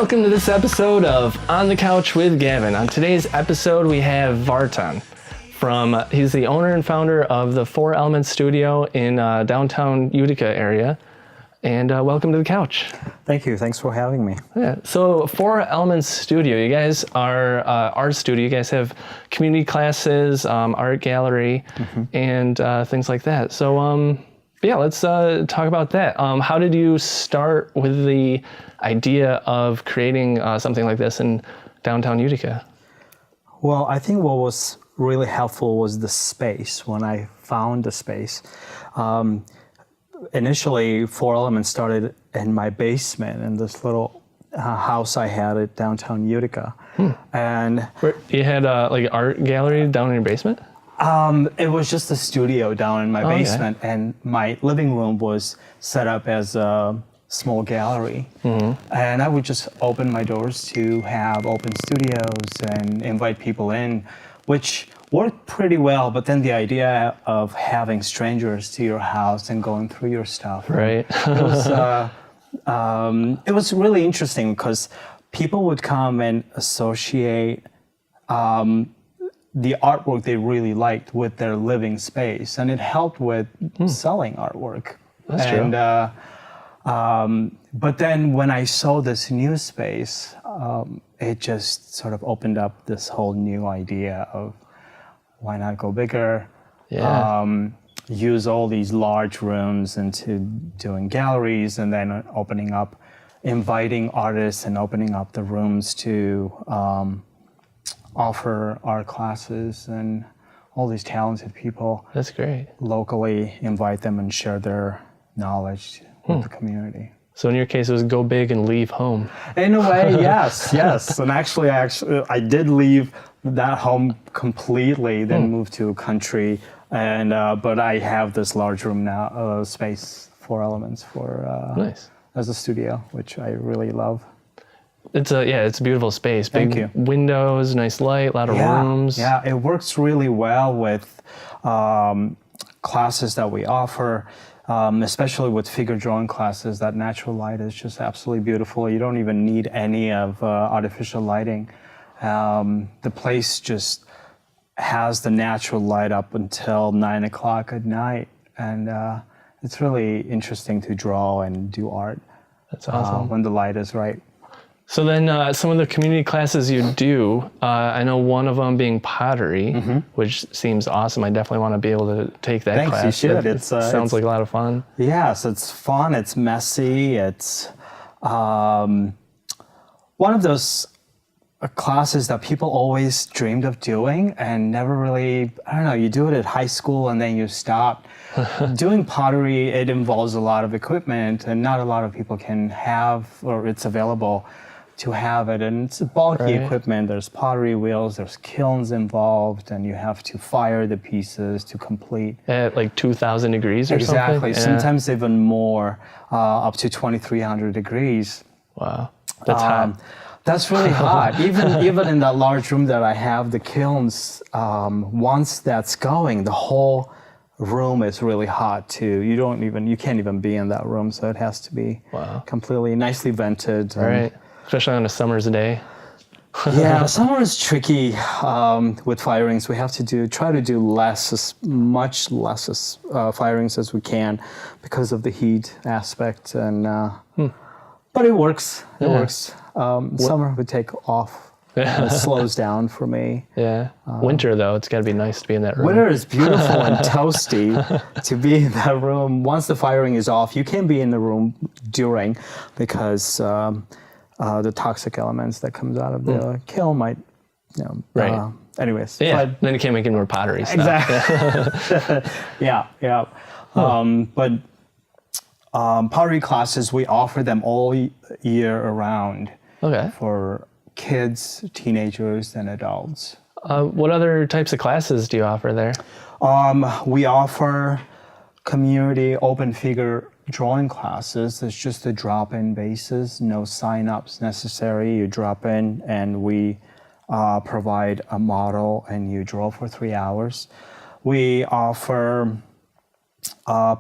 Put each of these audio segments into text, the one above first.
Welcome to this episode of On the Couch with Gavin. On today's episode, we have Vartan. He's the owner and founder of the 4 Elements Studio in downtown Utica area. And welcome to the couch. Thank you. Thanks for having me. Yeah. So 4 Elements Studio, you guys are art studio. You guys have community classes, art gallery, and things like that. So yeah, let's talk about that. How did you start with the idea of creating something like this in downtown Utica? Well, I think what was really helpful was the space. When I found the space, initially 4 Elements started in my basement in this little house I had at downtown Utica. And you had like an art gallery down in your basement? It was just a studio down in my basement, and my living room was set up as a small gallery. And I would just open my doors to have open studios and invite people in, which worked pretty well. But then the idea of having strangers to your house and going through your stuff, right? It was really interesting because people would come and associate the artwork they really liked with their living space, and it helped with selling artwork. That's true. But then when I saw this new space, it just sort of opened up this whole new idea of why not go bigger, use all these large rooms into doing galleries, and then inviting artists and opening up the rooms to offer art classes, and all these talented people. That's great. Locally invite them and share their knowledge with the community. So in your case, it was go big and leave home. In a way, yes. And actually, I did leave that home completely, then moved to a country, and but I have this large room now, space, 4 Elements Nice. as a studio, which I really love. It's a beautiful space. Big windows, nice light, a lot of rooms. Yeah, it works really well with classes that we offer, especially with figure drawing classes. That natural light is just absolutely beautiful. You don't even need any of artificial lighting. The place just has the natural light up until 9 o'clock at night, and it's really interesting to draw and do art. That's awesome. When the light is right. So then some of the community classes you do, I know one of them being pottery, which seems awesome. I definitely want to be able to take that class. Thanks, you should. It sounds like a lot of fun. Yes, it's fun, it's messy, it's one of those classes that people always dreamed of doing and never really, you do it at high school and then you stop. Doing pottery, it involves a lot of equipment, and not a lot of people can have, or it's available to have it, and it's bulky equipment. There's pottery wheels, there's kilns involved, and you have to fire the pieces to complete. At like 2,000 degrees or something? Exactly, sometimes even more, up to 2,300 degrees. Wow, that's hot. That's really hot. Even in that large room that I have, the kilns, once that's going, the whole room is really hot too. You can't even be in that room, so it has to be completely nicely vented. Right. Especially on a summer's day. Yeah, summer is tricky with firings. We have to try to do much less firings as we can because of the heat aspect, and but it works. It works. Summer would take off. It slows down for me. Yeah. Winter though, it's got to be nice to be in that room. Winter is beautiful and toasty to be in that room. Once the firing is off, you can't be in the room during, because the toxic elements that comes out of the kiln might, anyways. Yeah, then you can't make any more pottery stuff. Exactly. Yeah. But pottery classes, we offer them all year around. Okay. For kids, teenagers, and adults. What other types of classes do you offer there? We offer community open figure drawing classes. It's just a drop-in basis, no sign-ups necessary. You drop in and we provide a model and you draw for 3 hours. We offer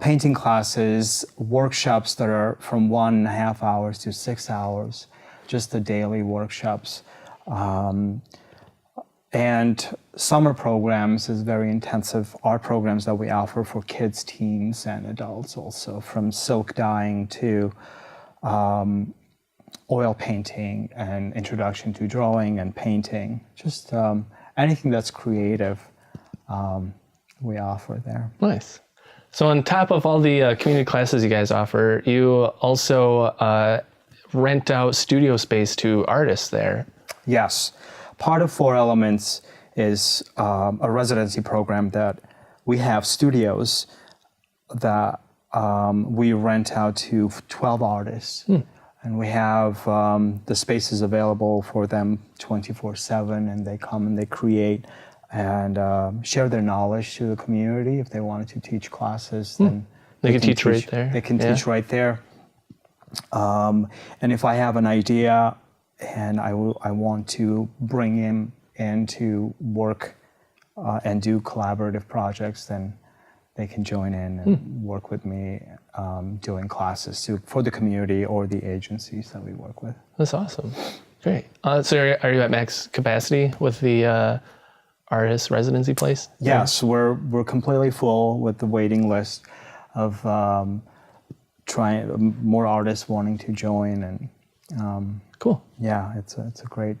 painting classes, workshops that are from 1.5 hours to 6 hours. just the daily workshops. And summer programs is very intensive art programs that we offer for kids, teens, and adults also, from silk dyeing to oil painting and introduction to drawing and painting. Just anything that's creative, we offer there. Nice. So on top of all the community classes you guys offer, you also rent out studio space to artists there. Yes. Part of Four Elements is a residency program that we have studios that we rent out to 12 artists. And we have the spaces available for them 24/7, and they come and they create and share their knowledge to the community. If they wanted to teach classes, then they can teach right there. They can teach right there. And if I have an idea and I want to bring him in to work and do collaborative projects, then they can join in and work with me doing classes for the community or the agencies that we work with. That's awesome. Great. So are you at max capacity with the artist residency place? Yes, we're completely full with the waiting list of trying more artists wanting to join, and cool. Yeah, it's a great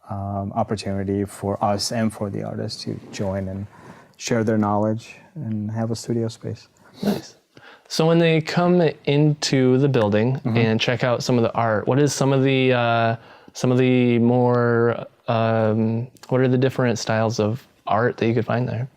opportunity for us and for the artists to join and share their knowledge and have a studio space. Nice. So when they come into the building and check out some of the art, what is some of the more what are the different styles of art that you could find there?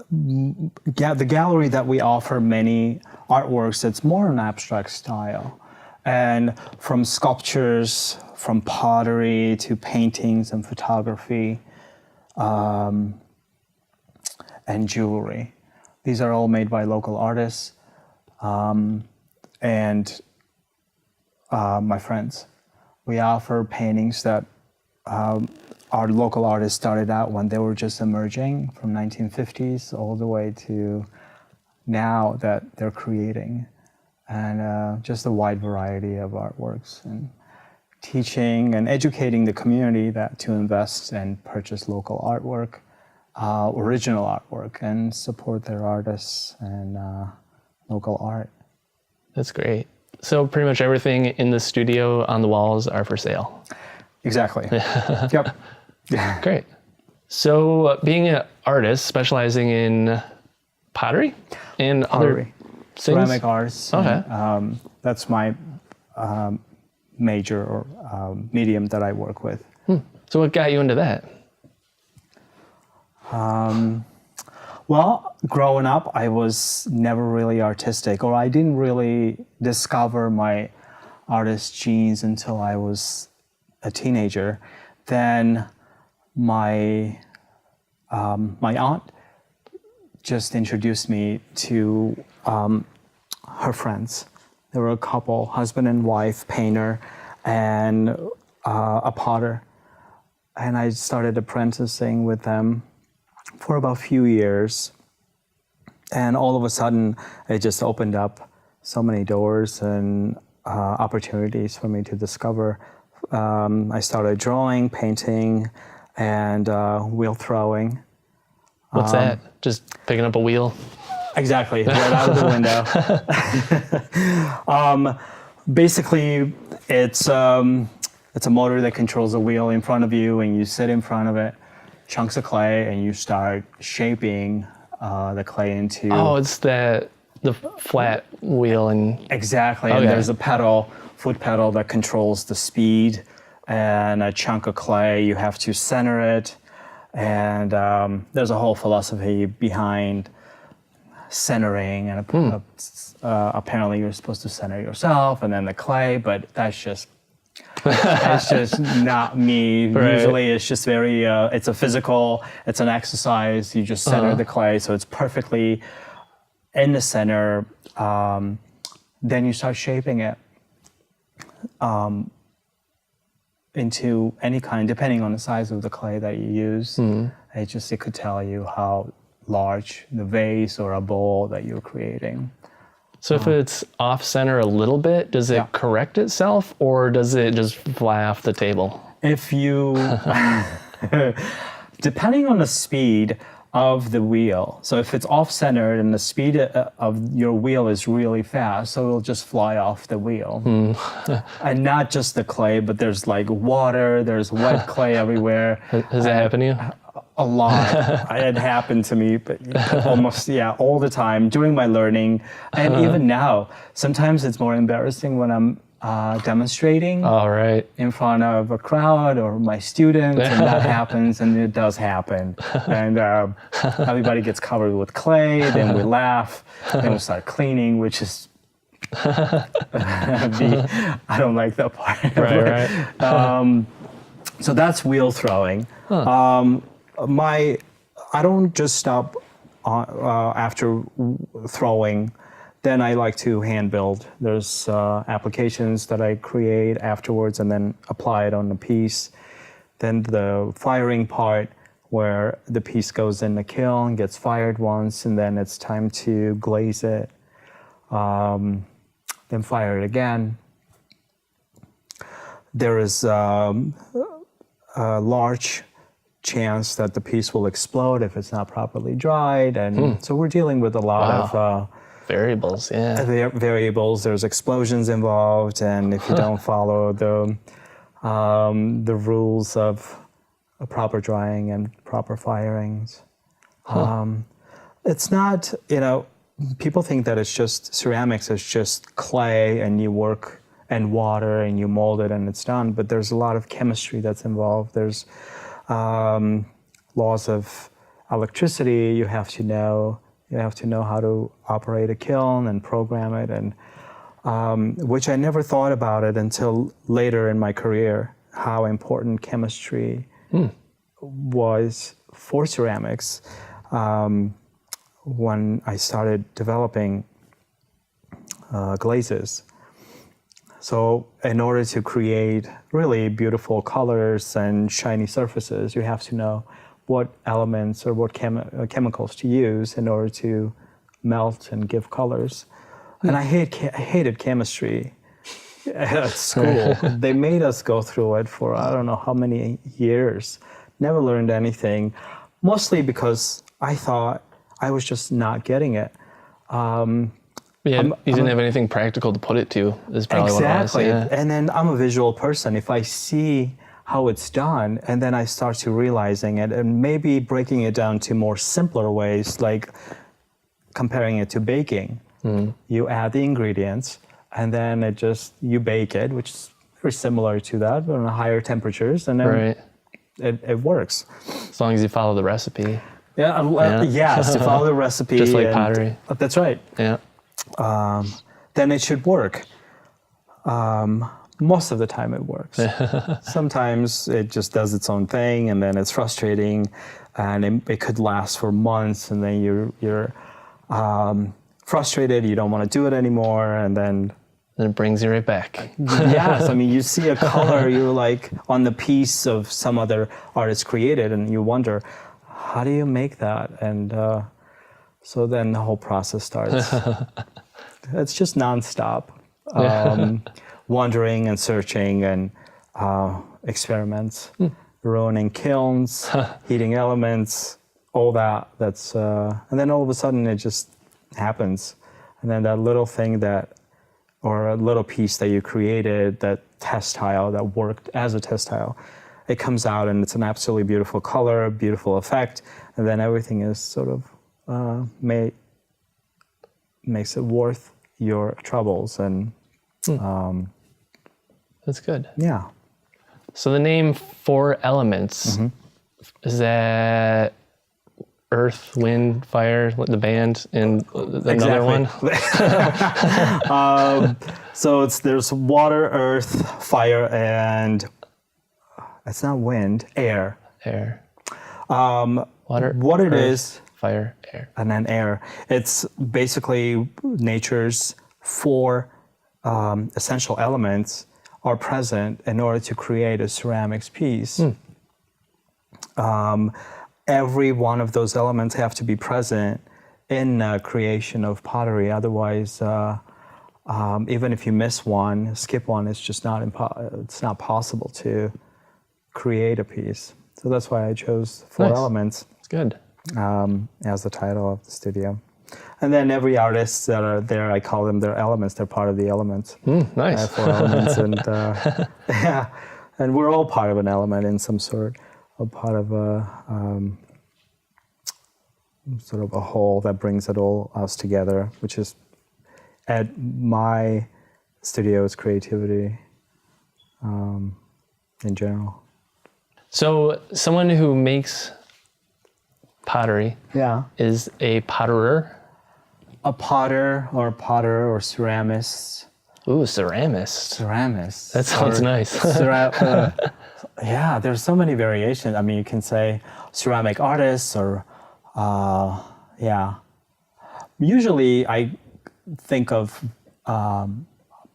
The gallery that we offer many artworks, it's more an abstract style. And from sculptures, from pottery to paintings and photography, and jewelry. These are all made by local artists and my friends. We offer paintings that our local artists started out when they were just emerging, from 1950s all the way to now that they're creating, and just a wide variety of artworks, and teaching and educating the community that to invest and purchase local artwork, original artwork, and support their artists and local art. That's great. So pretty much everything in the studio on the walls are for sale. Exactly. Yep. Great. So being an artist specializing in pottery and other things? Ceramic arts. Okay. And, that's my major or medium that I work with. So what got you into that? Well, growing up, I was never really artistic, or I didn't really discover my artist genes until I was a teenager. Then my aunt just introduced me to her friends. There were a couple, husband and wife, painter, and a potter. And I started apprenticing with them for about a few years. And all of a sudden, it just opened up so many doors and opportunities for me to discover. I started drawing, painting, and wheel throwing. What's that? Just picking up a wheel? Exactly, right out of the window. Basically, it's a motor that controls a wheel in front of you, and you sit in front of it, chunks of clay, and you start shaping the clay into... Oh, it's the flat wheel and... Exactly, Okay. and there's a pedal, foot pedal, that controls the speed, and a chunk of clay, you have to center it, and there's a whole philosophy behind centering, and apparently you're supposed to center yourself and then the clay, but that's just not me. Right. Usually it's just very it's a physical, it's an exercise. You just center the clay so it's perfectly in the center. Then you start shaping it into any kind, depending on the size of the clay that you use. It could tell you how large the vase or a bowl that you're creating. So if it's off center a little bit, does it correct itself, or does it just fly off the table? If you, depending on the speed of the wheel, so if it's off-centered and the speed of your wheel is really fast, so it'll just fly off the wheel. And not just the clay, but there's like water, there's wet clay everywhere. Has that happened to you? A lot. It happened to me, but almost, all the time during my learning. And even now, sometimes it's more embarrassing when I'm demonstrating in front of a crowd or my students, and that happens, and it does happen. And everybody gets covered with clay, then we laugh, then we start cleaning, which is, I don't like that part. Right. So that's wheel throwing. I don't just stop after throwing. Then I like to hand build. There's applications that I create afterwards and then apply it on the piece. Then the firing part, where the piece goes in the kiln, gets fired once, and then it's time to glaze it. Then fire it again. There is a large chance that the piece will explode if it's not properly dried, and so we're dealing with a lot of variables. Variables. There's explosions involved, and if you don't follow the rules of proper drying and proper firings, it's not. People think that it's just ceramics. It's just clay, and you work and water, and you mold it, and it's done. But there's a lot of chemistry that's involved. There's laws of electricity. You have to know how to operate a kiln and program it, and which I never thought about it until later in my career, how important chemistry was for ceramics when I started developing glazes. So in order to create really beautiful colors and shiny surfaces, you have to know what elements or what chemicals to use in order to melt and give colors. And I hated chemistry at school. They made us go through it for I don't know how many years. Never learned anything, mostly because I thought I was just not getting it. You didn't have anything practical to put it to, is probably exactly. what it was. Yeah. And then I'm a visual person. If I see how it's done, and then I start to realizing it, and maybe breaking it down to more simpler ways, like comparing it to baking. You add the ingredients, and then you bake it, which is very similar to that, but on higher temperatures, and then it works. As long as you follow the recipe. Yes, to follow the recipe. Just like pottery. That's right. Yeah. Then it should work. Most of the time it works. Sometimes it just does its own thing, and then it's frustrating, and it could last for months, and then you're frustrated, you don't want to do it anymore, and then it brings you right back. Yes, I mean, you see a color, you're like on the piece of some other artist created, and you wonder, how do you make that? And so then the whole process starts. It's just nonstop. Wandering and searching and experiments, ruining kilns, heating elements, all that. And then all of a sudden it just happens. And then that little thing or a little piece that you created, that test tile that worked as a test tile, it comes out and it's an absolutely beautiful color, beautiful effect, and then everything is sort of makes it worth your troubles. And that's good. Yeah. So the name 4 Elements, is that Earth, Wind, Fire, the band, and another one? So there's water, earth, fire, and it's not wind, air. Air. Water, what it earth, is, fire, air. And then air. It's basically nature's 4 essential elements are present in order to create a ceramics piece. Every one of those elements have to be present in creation of pottery. Otherwise, even if you miss one, skip one, it's just it's not possible to create a piece. So that's why I chose Four Nice. Elements It's good. as the title of the studio. And then every artist that are there, I call them their elements. They're part of the elements. Nice. Four elements, and yeah, and we're all part of an element in some sort, a part of a sort of a whole that brings it all us together, which is at my studio's creativity in general. So someone who makes pottery Yeah. is a potterer. A potter or ceramist. Ooh, ceramist. Ceramist. That sounds nice. Yeah, there's so many variations. I mean, you can say ceramic artists or, yeah. Usually I think of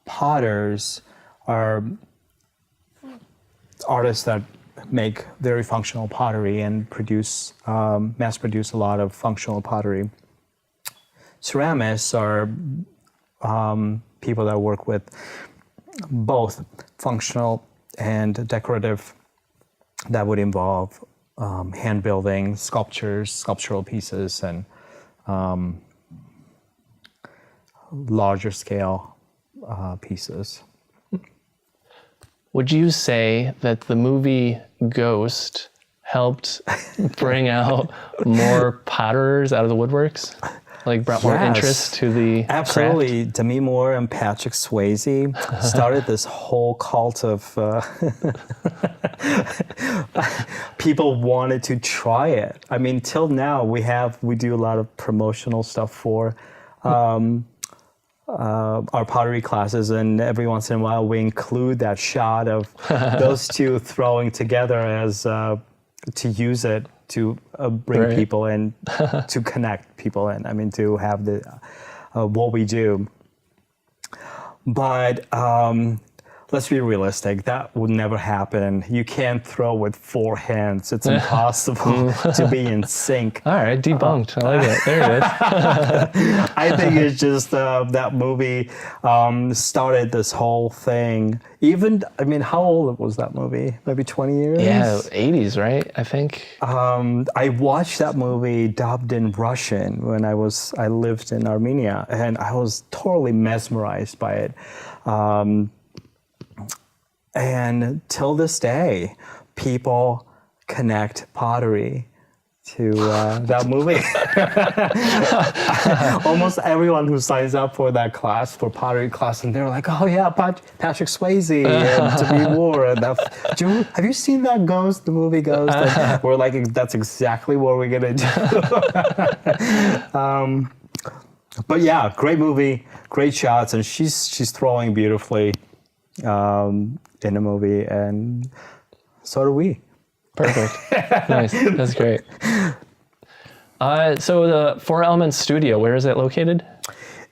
potters are artists that make very functional pottery and mass produce a lot of functional pottery. Ceramists are people that work with both functional and decorative. That would involve hand building, sculptural pieces, and larger scale pieces. Would you say that the movie Ghost helped bring out more potterers out of the woodworks? Like brought more Yes, interest to the absolutely. Demi Moore and Patrick Swayze started this whole cult of people wanted to try it. I mean, till now we do a lot of promotional stuff for our pottery classes, and every once in a while we include that shot of those two throwing together as to use it to bring Right. people in, to connect people in. I mean, to have the what we do. But let's be realistic. That would never happen. You can't throw with four hands. It's impossible to be in sync. All right, debunked. I like it. There it is. I think it's just that movie started this whole thing. Even, I mean, how old was that movie? Maybe 20 years? Yeah, 80s, right? I think. I watched that movie dubbed in Russian when I lived in Armenia, and I was totally mesmerized by it. And till this day, people connect pottery to that movie. Almost everyone who signs up for that class, for pottery class, and they're like, "Oh yeah, Patrick Swayze and Demi Moore." And have you seen that Ghost, the movie Ghost? And we're like, that's exactly what we're gonna do. But yeah, great movie, great shots, and she's throwing beautifully in the movie, and so do we. Perfect. Nice. That's great. So the Four Elements Studio, where is it located?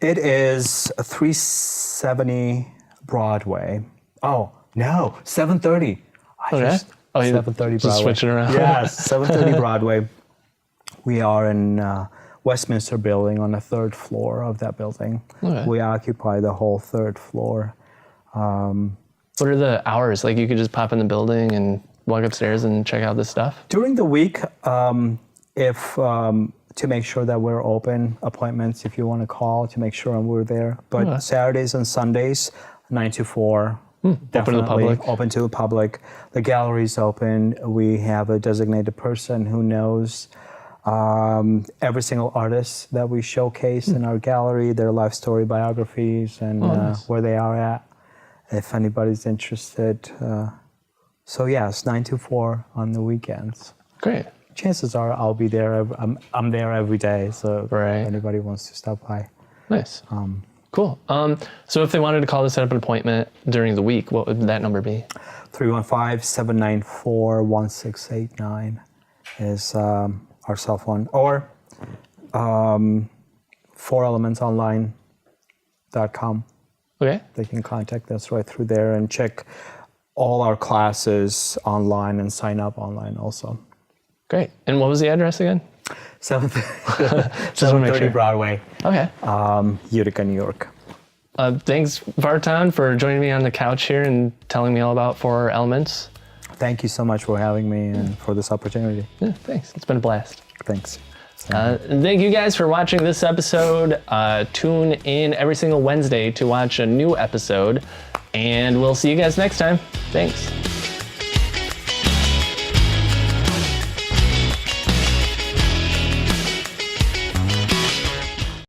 It is 370 Broadway. Oh, no, 730. Okay. Oh, you 730 Broadway. just switch it around. Yes, 730 Broadway. We are in Westminster Building on the third floor of that building. Okay. We occupy the whole third floor. What are the hours? Like you could just pop in the building and walk upstairs and check out this stuff? During the week, if to make sure that we're open, appointments if you want to call to make sure we're there. But Okay. Saturdays and Sundays, 9 to 4. Open to the Definitely public. Open to the public. The gallery's open. We have a designated person who knows every single artist that we showcase in our gallery, their life story biographies, and nice. where they are at, if anybody's interested. So yes, 9 to 4 on the weekends. Great. Chances are I'll be there. I'm there every day, so Right. if anybody wants to stop by. Nice. Cool. So if they wanted to call to set up an appointment during the week, what would that number be? 315-794-1689 is our cell phone. Or fourelementsonline.com. Okay. They can contact us right through there and check all our classes online and sign up online also. Great. And what was the address again? 730 Broadway, Okay. Utica, New York. Thanks, Vartan, for joining me on the couch here and telling me all about Four Elements. Thank you so much for having me and for this opportunity. Yeah, thanks. It's been a blast. Thanks. And thank you guys for watching this episode. Tune in every single Wednesday to watch a new episode, and we'll see you guys next time. Thanks.